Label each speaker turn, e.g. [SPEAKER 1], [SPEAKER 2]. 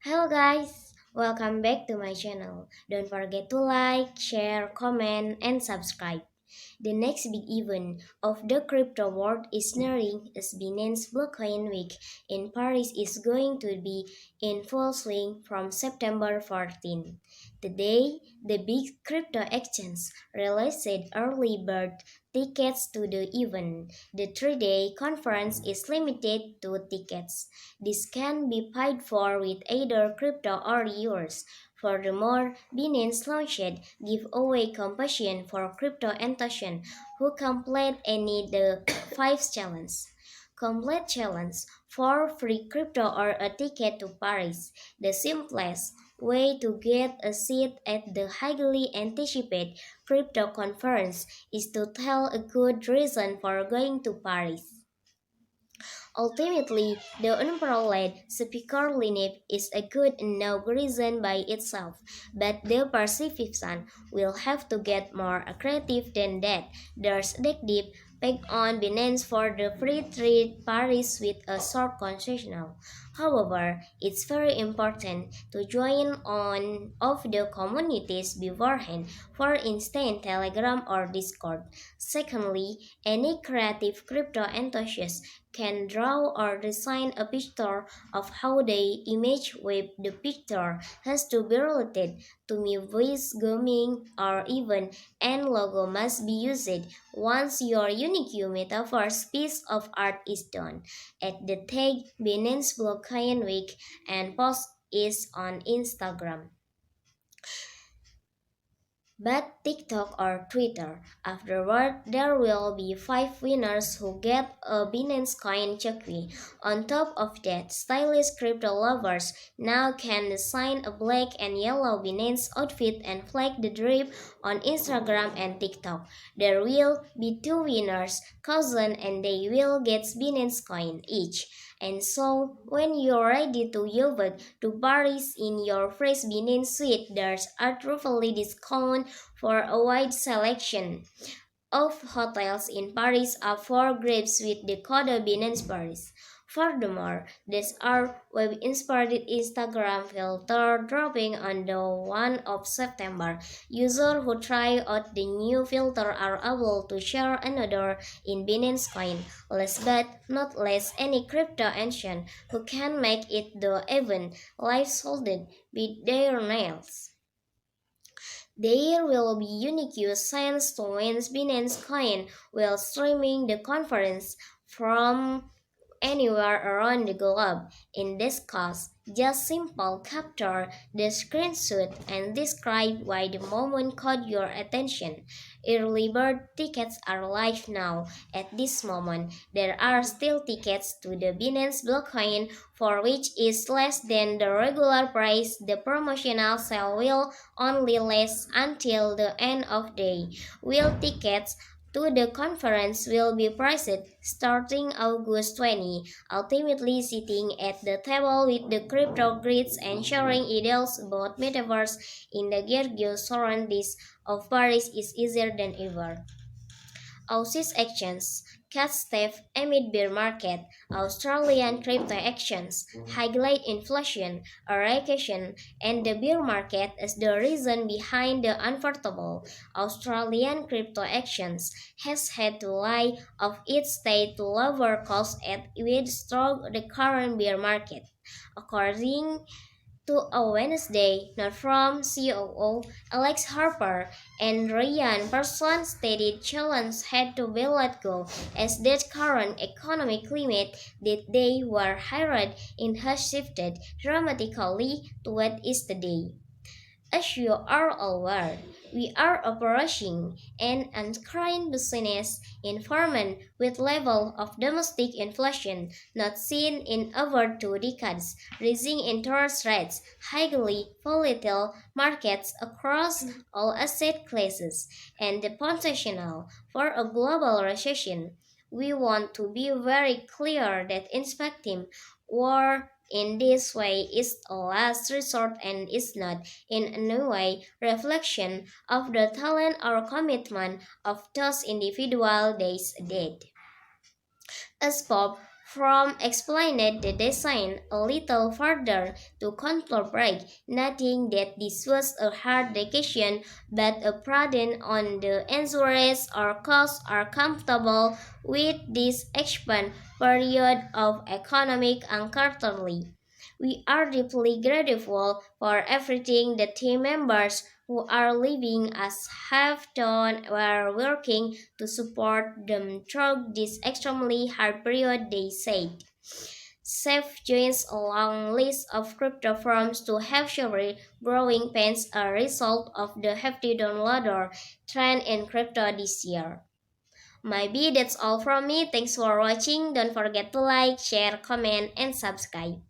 [SPEAKER 1] Hello guys, welcome back to my channel. Don't forget to like, share, comment, and subscribe. The next big event of the crypto world is nearing as Binance Blockchain Week in Paris is going to be in full swing from September 14. Today, the big crypto exchange released early bird tickets to the event. The 3-day conference is limited to tickets. This can be paid for with either crypto or yours. Furthermore, Binance launched giveaway competition for crypto enthusiasts who complete any the 5 challenge. Complete challenge for free crypto or a ticket to Paris. The simplest way to get a seat at the highly anticipated crypto conference is to tell a good reason for going to Paris. Ultimately, the unparalleled speaker lineup is a good enough reason by itself, but the participants will have to get more creative than that. There's Deck Deep pegged on Binance for the free trade Paris with a short concessional. However, it's very important to join on of the communities beforehand, for instance Telegram or Discord. Secondly, any creative crypto enthusiast can draw or design a picture of how they image with the picture has to be related to me voice gaming or even and logo must be used once your unique metaverse piece of art is done. At the tag Binance Blockchain Week and post is on Instagram but TikTok or Twitter. Afterward, there will be 5 winners who get a Binance coin checkery. On top of that, stylish crypto lovers now can design a black and yellow Binance outfit and flag the drip on Instagram and TikTok. There will be 2 winners, cousin, and they will get Binance coin each. And so, when you're ready to yacht to Paris in your fresh Binance suite, there's a truthfully discount for a wide selection of hotels in Paris up for grabs with the code Binance Paris. Furthermore, these are web-inspired Instagram filter dropping on the 1 of September. Users who try out the new filter are able to share another in Binance Coin. Last but not least, any crypto ancient who can make it the event live sold with their nails. There will be unique signs to win Binance Coin while streaming the conference from anywhere around the globe. In this case, just simple capture the screenshot and describe why the moment caught your attention. Early bird tickets are live now. At this moment, there are still tickets to the Binance blockchain for which is less than the regular price. The promotional sale will only last until the end of day. Will tickets to the conference will be priced starting August 20, ultimately sitting at the table with the crypto grids and sharing ideas about metaverse in the Gergio of Paris is easier than ever. Aussies actions, cat step amid bear market, Australian crypto actions, highlight inflation, eradication, and the bear market as the reason behind the unforgettable Australian crypto actions has had to lie of its state to lower costs at withdraw the current bear market. According to a Wednesday note from COO Alex Harper and Ryan Person stated challenge had to be let go as that current economic climate that they were hired in has shifted dramatically to what is today. As you are aware, we are approaching an uncertain business environment with level of domestic inflation not seen in over 2 decades, rising interest rates, highly volatile markets across all asset classes, and the potential for a global recession. We want to be very clear that inspecting war in this way is a last resort and is not in any way reflection of the talent or commitment of those individual days did. As Pope From explained the design a little further to contemplate, noting that this was a hard decision, but a prudent on the insurance or costs are comfortable with this expand period of economic uncertainty. We are deeply grateful for everything the team members who are leaving us have done while working to support them through this extremely hard period, they said. Safe joins a long list of crypto firms to have suffered growing pains as a result of the hefty downloader trend in crypto this year. Maybe that's all from me. Thanks for watching. Don't forget to like, share, comment, and subscribe.